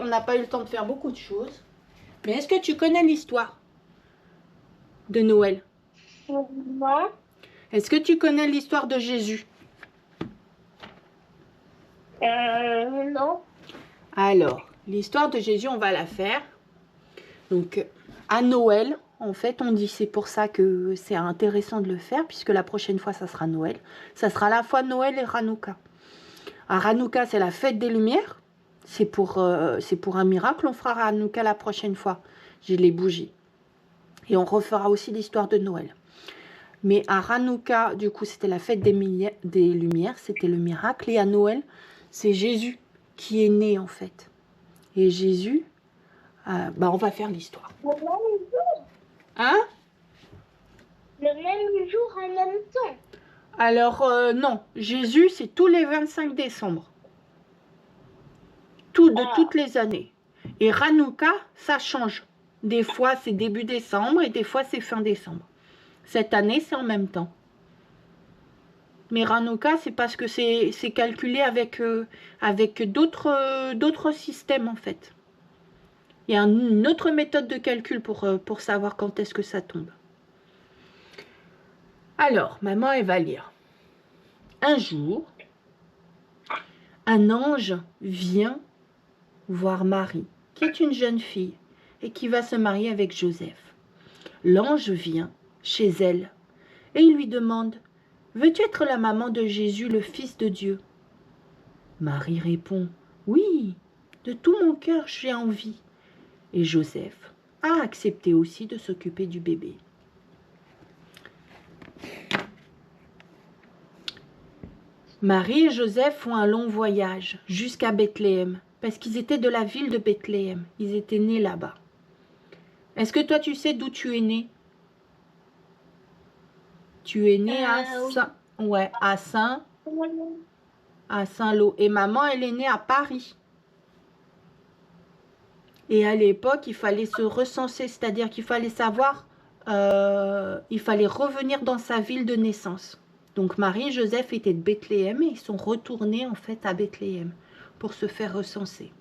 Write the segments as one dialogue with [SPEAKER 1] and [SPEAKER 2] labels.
[SPEAKER 1] on n'a pas eu le temps de faire beaucoup de choses. Mais est-ce que tu connais l'histoire de Noël?
[SPEAKER 2] Non.
[SPEAKER 1] Est-ce que tu connais l'histoire de Jésus?
[SPEAKER 2] Non.
[SPEAKER 1] Alors, l'histoire de Jésus, on va la faire. Donc, à Noël, en fait, on dit c'est pour ça que c'est intéressant de le faire, puisque la prochaine fois, ça sera Noël. Ça sera à la fois Noël et Hanouka. À Hanouka, c'est la fête des Lumières. C'est pour un miracle. On fera Hanouka la prochaine fois. J'ai les bougies. Et on refera aussi l'histoire de Noël. Mais à Hanouka, du coup, c'était la fête des Lumières. C'était le miracle. Et à Noël, c'est Jésus qui est né, en fait. Et Jésus, on va faire l'histoire.
[SPEAKER 2] Le même jour.
[SPEAKER 1] Hein?
[SPEAKER 2] Le même jour en même temps.
[SPEAKER 1] Alors, non. Jésus, c'est tous les 25 décembre. Toutes les années. Et Hanouka, ça change. Des fois, c'est début décembre et des fois, c'est fin décembre. Cette année, c'est en même temps. Mais Hanouka, c'est parce que c'est calculé avec d'autres systèmes, en fait. Il y a une autre méthode de calcul pour savoir quand est-ce que ça tombe. Alors, maman, elle va lire. Un jour, un ange vient voir Marie, qui est une jeune fille, et qui va se marier avec Joseph. L'ange vient chez elle, et il lui demande « Veux-tu être la maman de Jésus, le Fils de Dieu ?» Marie répond « Oui, de tout mon cœur j'ai envie. » Et Joseph a accepté aussi de s'occuper du bébé. Marie et Joseph font un long voyage jusqu'à Bethléem, parce qu'ils étaient de la ville de Bethléem. Ils étaient nés là-bas. Est-ce que toi, tu sais d'où tu es né? Tu es né à Saint-Lô. Et maman, elle est née à Paris. Et à l'époque, il fallait se recenser, c'est-à-dire qu'il fallait savoir, il fallait revenir dans sa ville de naissance. Donc Marie et Joseph étaient de Bethléem et ils sont retournés en fait à Bethléem pour se faire recenser.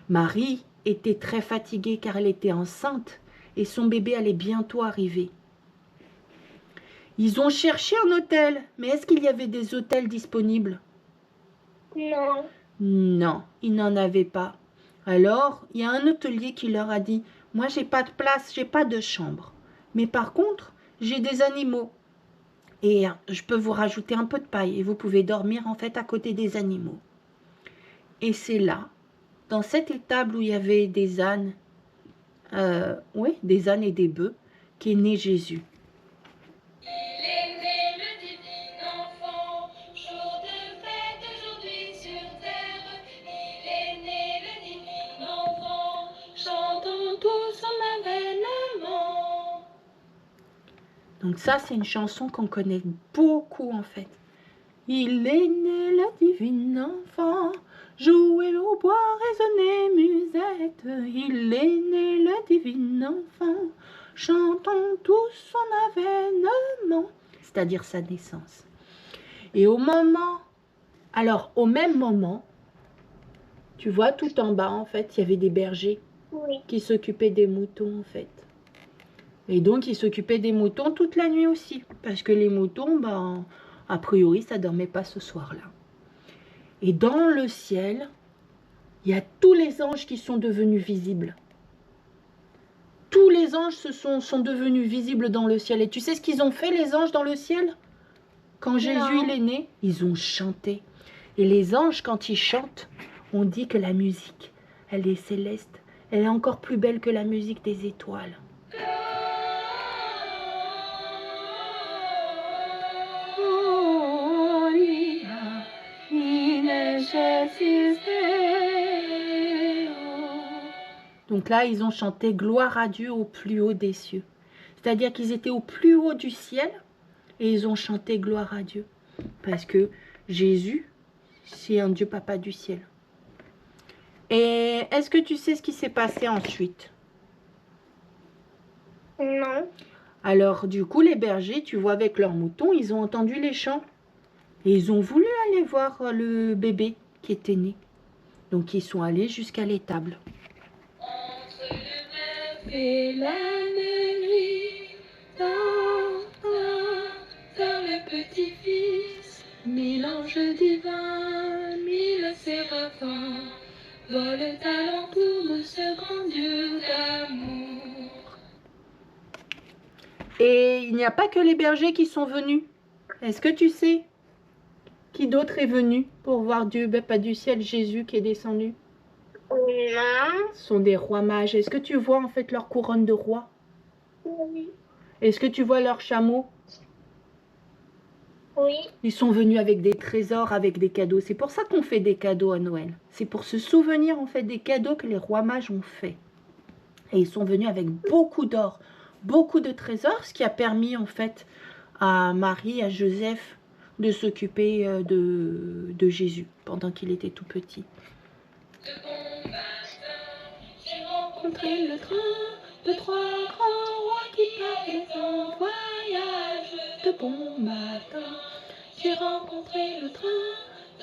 [SPEAKER 1] Marie était très fatiguée car elle était enceinte et son bébé allait bientôt arriver. Ils ont cherché un hôtel, mais est-ce qu'il y avait des hôtels disponibles?
[SPEAKER 2] Non.
[SPEAKER 1] Non, il n'en avait pas. Alors, il y a un hôtelier qui leur a dit « Moi, j'ai pas de place, j'ai pas de chambre. Mais par contre, j'ai des animaux. Et je peux vous rajouter un peu de paille et vous pouvez dormir en fait à côté des animaux. » Et c'est là, dans cette étable où il y avait des ânes, des ânes et des bœufs, qu'est né Jésus. Donc ça, c'est une chanson qu'on connaît beaucoup en fait. Il est né le divin enfant, jouez au bois, résonnez musette. Il est né le divin enfant, chantons tous son avènement, c'est-à-dire sa naissance. Et au même moment, tu vois tout en bas en fait, il y avait des bergers qui s'occupaient des moutons en fait. Et donc, ils s'occupaient des moutons toute la nuit aussi. Parce que les moutons, a priori, ça ne dormait pas ce soir-là. Et dans le ciel, il y a tous les anges qui sont devenus visibles. Tous les anges sont devenus visibles dans le ciel. Et tu sais ce qu'ils ont fait, les anges, dans le ciel? Quand Jésus il est né, ils ont chanté. Et les anges, quand ils chantent, on dit que la musique, elle est céleste. Elle est encore plus belle que la musique des étoiles. Donc là, ils ont chanté « Gloire à Dieu au plus haut des cieux ». C'est-à-dire qu'ils étaient au plus haut du ciel et ils ont chanté « Gloire à Dieu ». Parce que Jésus, c'est un Dieu papa du ciel. Et est-ce que tu sais ce qui s'est passé ensuite?
[SPEAKER 2] Non.
[SPEAKER 1] Alors, du coup, les bergers, tu vois, avec leurs moutons, ils ont entendu les chants. Et ils ont voulu aller voir le bébé qui était né. Donc ils sont allés jusqu'à l'étable. Entre le bœuf et la nuit, dans le petit-fils, 1000 anges divins, 1000 séraphins, volent alentour de ce grand Dieu d'amour. Et il n'y a pas que les bergers qui sont venus. Est-ce que tu sais qui d'autre est venu pour voir Dieu, pas du ciel, Jésus qui est descendu?
[SPEAKER 2] Non.
[SPEAKER 1] Ce sont des rois mages. Est-ce que tu vois en fait leur couronne de roi?
[SPEAKER 2] Oui.
[SPEAKER 1] Est-ce que tu vois leurs chameaux?
[SPEAKER 2] Oui.
[SPEAKER 1] Ils sont venus avec des trésors, avec des cadeaux. C'est pour ça qu'on fait des cadeaux à Noël. C'est pour se souvenir en fait des cadeaux que les rois mages ont fait. Et ils sont venus avec beaucoup d'or, beaucoup de trésors, ce qui a permis en fait à Marie, à Joseph, de s'occuper de Jésus pendant qu'il était tout petit. De bon matin, j'ai rencontré le train de 3 grands rois qui partaient en voyage. De bon matin, j'ai rencontré le train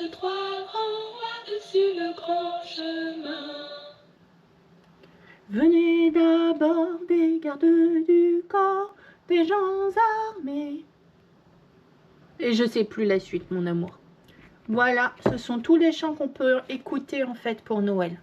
[SPEAKER 1] de 3 grands rois dessus le grand chemin. Venez d'abord des gardes du corps, des gens armés. Et je sais plus la suite, mon amour. Voilà, ce sont tous les chants qu'on peut écouter en fait pour Noël.